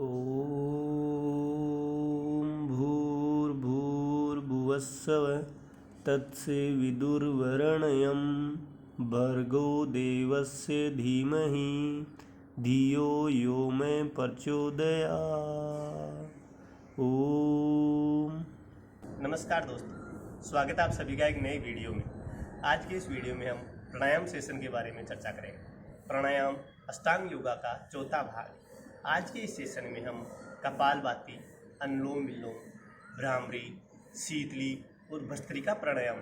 ॐ भूर्भुवस्सुवः तत्सवितुर्वरेण्यं भर्गो देवस्य धीमहि धियो यो मे प्रचोदयात्। ओम। नमस्कार दोस्तों, स्वागत है आप सभी का एक नए वीडियो में। आज के इस वीडियो में हम प्राणायाम सेशन के बारे में चर्चा करेंगे। प्राणायाम अष्टांग योगा का चौथा भाग। आज के इस सेशन में हम कपालभाति, अनुलोम विलोम, भ्रामरी, शीतली और भस्त्रिका प्राणायाम,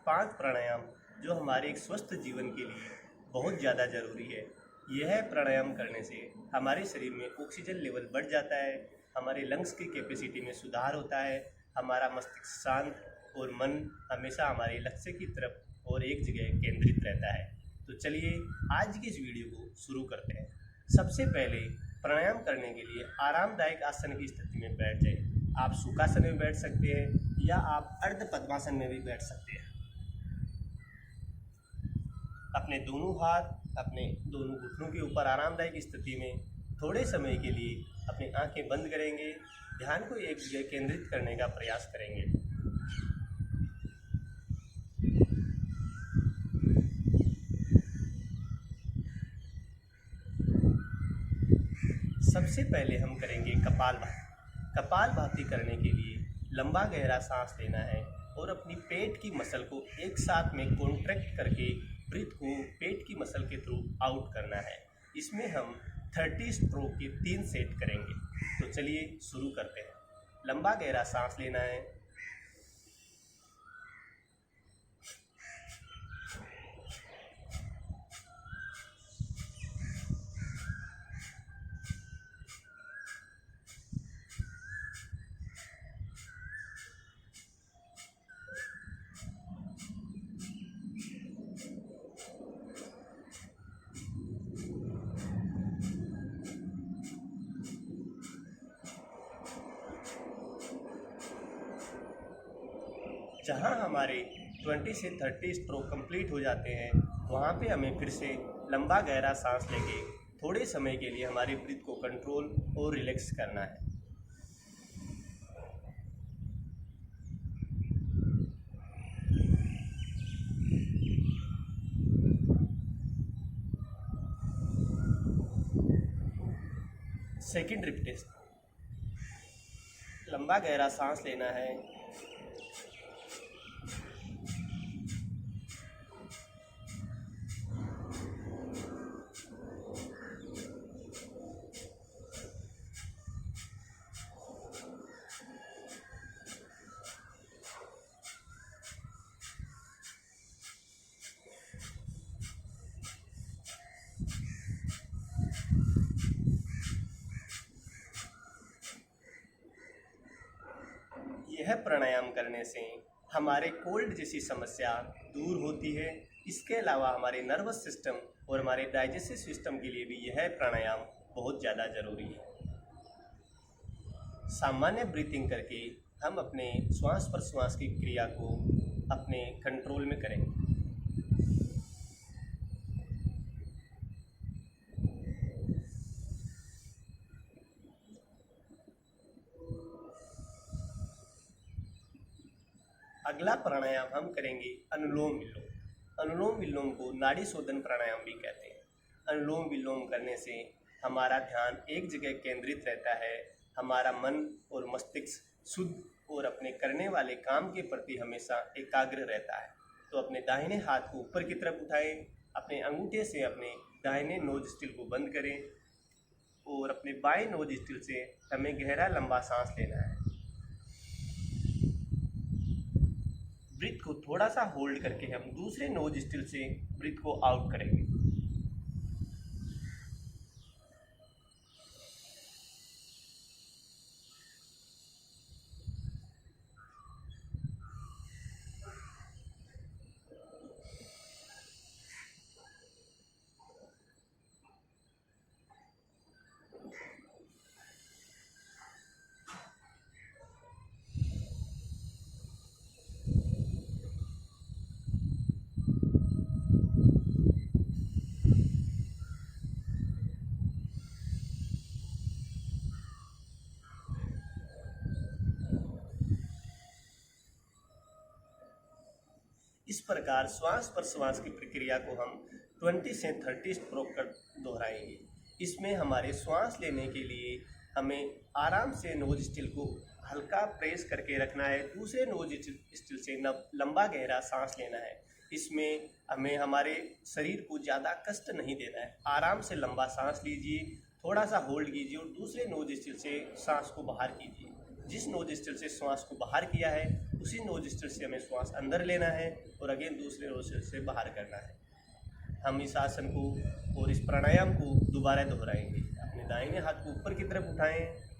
5 प्राणायाम जो हमारे एक स्वस्थ जीवन के लिए बहुत ज़्यादा ज़रूरी है। यह प्राणायाम करने से हमारे शरीर में ऑक्सीजन लेवल बढ़ जाता है, हमारे लंग्स की कैपेसिटी में सुधार होता है, हमारा मस्तिष्क शांत और मन हमेशा हमारे लक्ष्य की तरफ और एक जगह केंद्रित रहता है। तो चलिए आज की इस वीडियो को शुरू करते हैं। सबसे पहले प्राणायाम करने के लिए आरामदायक आसन की स्थिति में बैठ जाए। आप सुखासन में बैठ सकते हैं या आप अर्ध पद्मासन में भी बैठ सकते हैं। अपने दोनों हाथ अपने दोनों घुटनों के ऊपर आरामदायक स्थिति में थोड़े समय के लिए अपनी आंखें बंद करेंगे। ध्यान को एक जगह केंद्रित करने का प्रयास करेंगे। सबसे पहले हम करेंगे कपालभाति। कपालभाति करने के लिए लंबा गहरा सांस लेना है और अपनी पेट की मसल को एक साथ में कॉन्ट्रैक्ट करके ब्रीथ को पेट की मसल के थ्रू आउट करना है। इसमें हम 30 स्ट्रोक के 3 सेट करेंगे। तो चलिए शुरू करते हैं। लंबा गहरा सांस लेना है, जहाँ हमारे 20 से 30 स्ट्रोक कंप्लीट हो जाते हैं वहाँ पे हमें फिर से लंबा गहरा सांस लेके थोड़े समय के लिए हमारे ब्रीथ को कंट्रोल और रिलैक्स करना है। सेकंड रिपीटेशन, लंबा गहरा सांस लेना है, यह प्राणायाम करने से हमारे कोल्ड जैसी समस्या दूर होती है। इसके अलावा हमारे नर्वस सिस्टम और हमारे डाइजेस्टिव सिस्टम के लिए भी यह प्राणायाम बहुत ज़्यादा ज़रूरी है। सामान्य ब्रीथिंग करके हम अपने श्वास प्रश्वास की क्रिया को अपने कंट्रोल में करेंगे। अगला प्राणायाम हम करेंगे अनुलोम विलोम। अनुलोम विलोम को नाड़ी शोधन प्राणायाम भी कहते हैं। अनुलोम विलोम करने से हमारा ध्यान एक जगह केंद्रित रहता है, हमारा मन और मस्तिष्क शुद्ध और अपने करने वाले काम के प्रति हमेशा एकाग्र रहता है। तो अपने दाहिने हाथ को ऊपर की तरफ उठाएं, अपने अंगूठे से अपने दाहिने नोज स्टिल को बंद करें और अपने बाएं नोज स्टिल से हमें गहरा लंबा सांस लेना है। ब्रीथ को थोड़ा सा होल्ड करके हम दूसरे नोज स्टिल से ब्रीथ को आउट करेंगे। इस प्रकार श्वास प्रश्वास की प्रक्रिया को हम 20 से 30 स्ट्रोक कर दोहराएंगे। इसमें हमारे श्वास लेने के लिए हमें आराम से नोज स्टिल को हल्का प्रेस करके रखना है। दूसरे नोज स्टिल से लंबा गहरा सांस लेना है। इसमें हमें हमारे शरीर को ज़्यादा कष्ट नहीं देना है। आराम से लंबा सांस लीजिए, थोड़ा सा होल्ड कीजिए और दूसरे नोज स्टिल से सांस को बाहर कीजिए। जिस नोज स्टिल से श्वास को बाहर किया है उसी नोज स्टिल से हमें श्वास अंदर लेना है और अगेन दूसरे नोज स्टिल से बाहर करना है। हम इस आसन को और इस प्राणायाम को दोबारा दोहराएंगे। अपने दाहिने हाथ को ऊपर की तरफ उठाएं,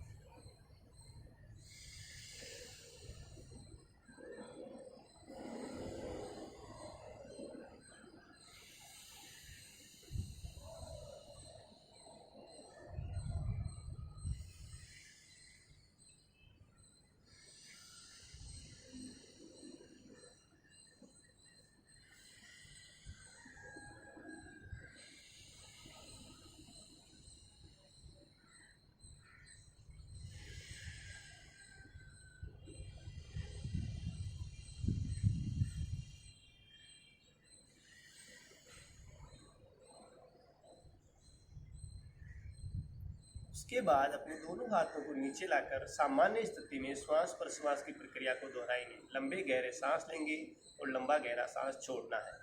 उसके बाद अपने दोनों हाथों को नीचे लाकर सामान्य स्थिति में श्वास प्रश्वास की प्रक्रिया को दोहराएंगे। लंबे गहरे सांस लेंगे और लंबा गहरा सांस छोड़ना है।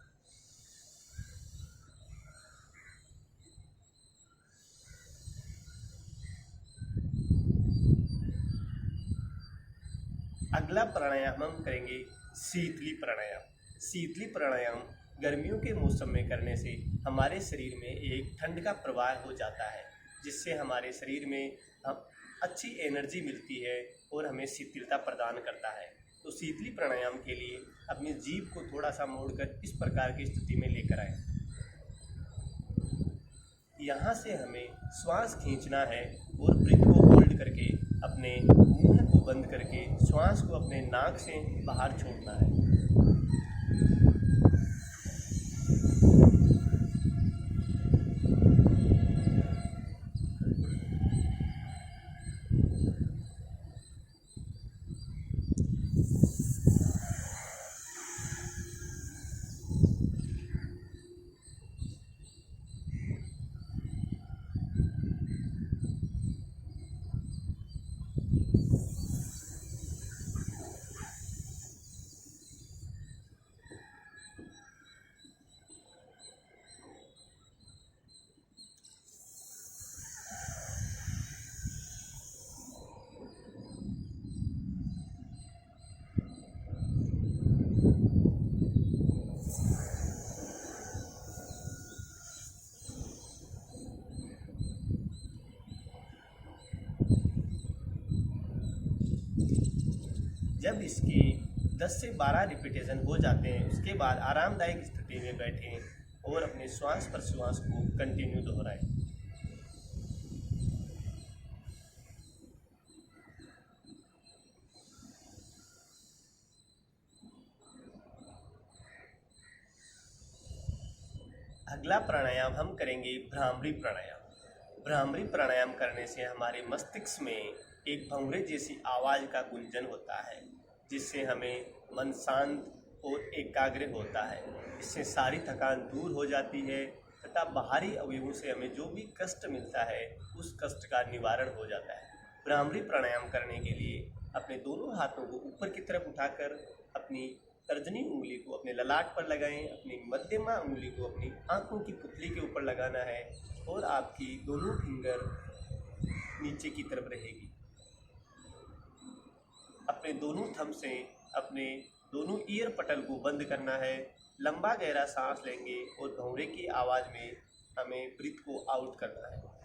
अगला प्राणायाम हम करेंगे शीतली प्राणायाम। शीतली प्राणायाम गर्मियों के मौसम में करने से हमारे शरीर में एक ठंड का प्रवाह हो जाता है, जिससे हमारे शरीर में अच्छी एनर्जी मिलती है और हमें शीतलता प्रदान करता है। तो शीतली प्राणायाम के लिए अपनी जीभ को थोड़ा सा मोड़कर इस प्रकार की स्थिति में लेकर आए। यहाँ से हमें श्वास खींचना है और ब्रीथ को होल्ड करके अपने मुंह को बंद करके श्वास को अपने नाक से बाहर छोड़ना है। जब इसके 10 से 12 रिपीटेशन हो जाते हैं उसके बाद आरामदायक स्थिति में बैठें और अपने श्वास प्रश्वास को कंटिन्यू दोहराएं। अगला प्राणायाम हम करेंगे भ्रामरी प्राणायाम। भ्रामरी प्राणायाम करने से हमारे मस्तिष्क में एक भंवरे जैसी आवाज़ का गुंजन होता है, जिससे हमें मन शांत और एकाग्र होता है। इससे सारी थकान दूर हो जाती है तथा बाहरी अवयवों से हमें जो भी कष्ट मिलता है उस कष्ट का निवारण हो जाता है। भ्रामरी प्राणायाम करने के लिए अपने दोनों हाथों को ऊपर की तरफ उठाकर अपनी तर्जनी उंगली को अपने ललाट पर लगाएं, अपनी मध्यमा उंगली को अपनी आंखों की पुतली के ऊपर लगाना है और आपकी दोनों फिंगर नीचे की तरफ रहेगी। अपने दोनों थंब से अपने दोनों ईयर पटल को बंद करना है। लंबा गहरा सांस लेंगे और भंवरे की आवाज़ में हमें ब्रीथ को आउट करना है।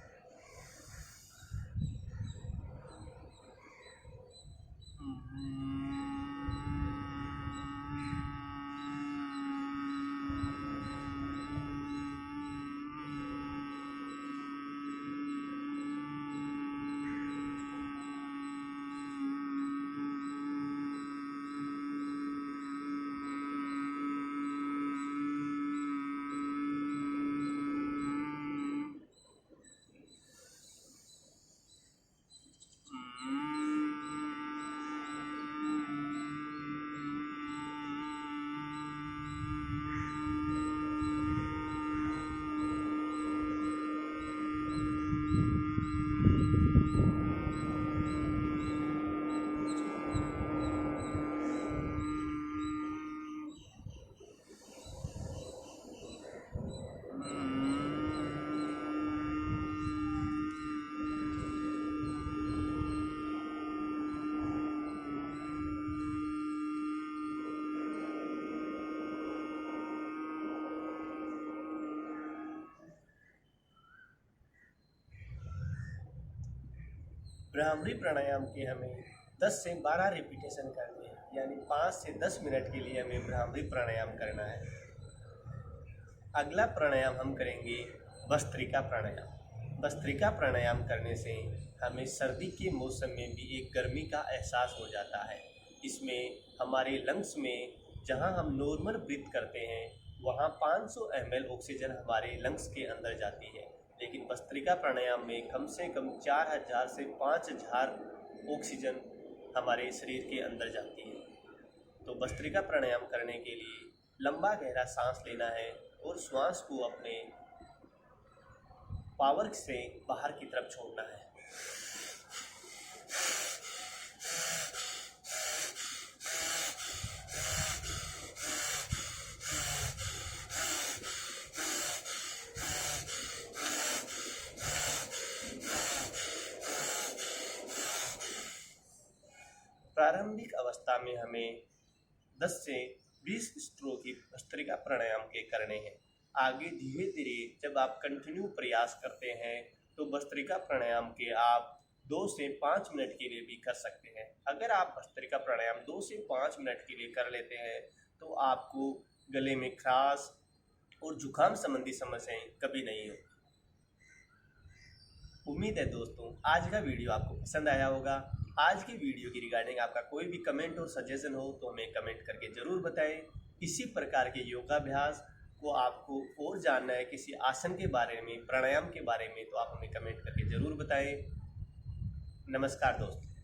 भ्रामरी प्राणायाम के हमें 10 से 12 रिपीटेशन करने हैं, यानी 5 से 10 मिनट के लिए हमें भ्रामरी प्राणायाम करना है। अगला प्राणायाम हम करेंगे भस्त्रिका प्राणायाम। भस्त्रिका प्राणायाम करने से हमें सर्दी के मौसम में भी एक गर्मी का एहसास हो जाता है। इसमें हमारे लंग्स में जहां हम नॉर्मल ब्रीथ करते हैं वहां 500 ml ऑक्सीजन हमारे लंग्स के अंदर जाती है, लेकिन भस्त्रिका प्राणायाम में कम से कम 4000 से 5000 ऑक्सीजन हमारे शरीर के अंदर जाती है। तो भस्त्रिका प्राणायाम करने के लिए लंबा गहरा सांस लेना है और श्वास को अपने पावर से बाहर की तरफ छोड़ना है। प्रारंभिक अवस्था में हमें 10 से 20 स्ट्रोक की भस्त्रिका प्राणायाम के करने हैं। आगे धीरे धीरे जब आप कंटिन्यू प्रयास करते हैं तो भस्त्रिका प्राणायाम के आप 2 से 5 मिनट के लिए भी कर सकते हैं। अगर आप भस्त्रिका प्राणायाम 2 से 5 मिनट के लिए कर लेते हैं तो आपको गले में खराश और जुकाम संबंधी समस्याएं कभी नहीं होगी। उम्मीद है दोस्तों आज का वीडियो आपको पसंद आया होगा। आज की वीडियो की रिगार्डिंग आपका कोई भी कमेंट और सजेशन हो तो हमें कमेंट करके ज़रूर बताएं। इसी प्रकार के योगाभ्यास को आपको और जानना है, किसी आसन के बारे में, प्राणायाम के बारे में, तो आप हमें कमेंट करके ज़रूर बताएं। नमस्कार दोस्तों।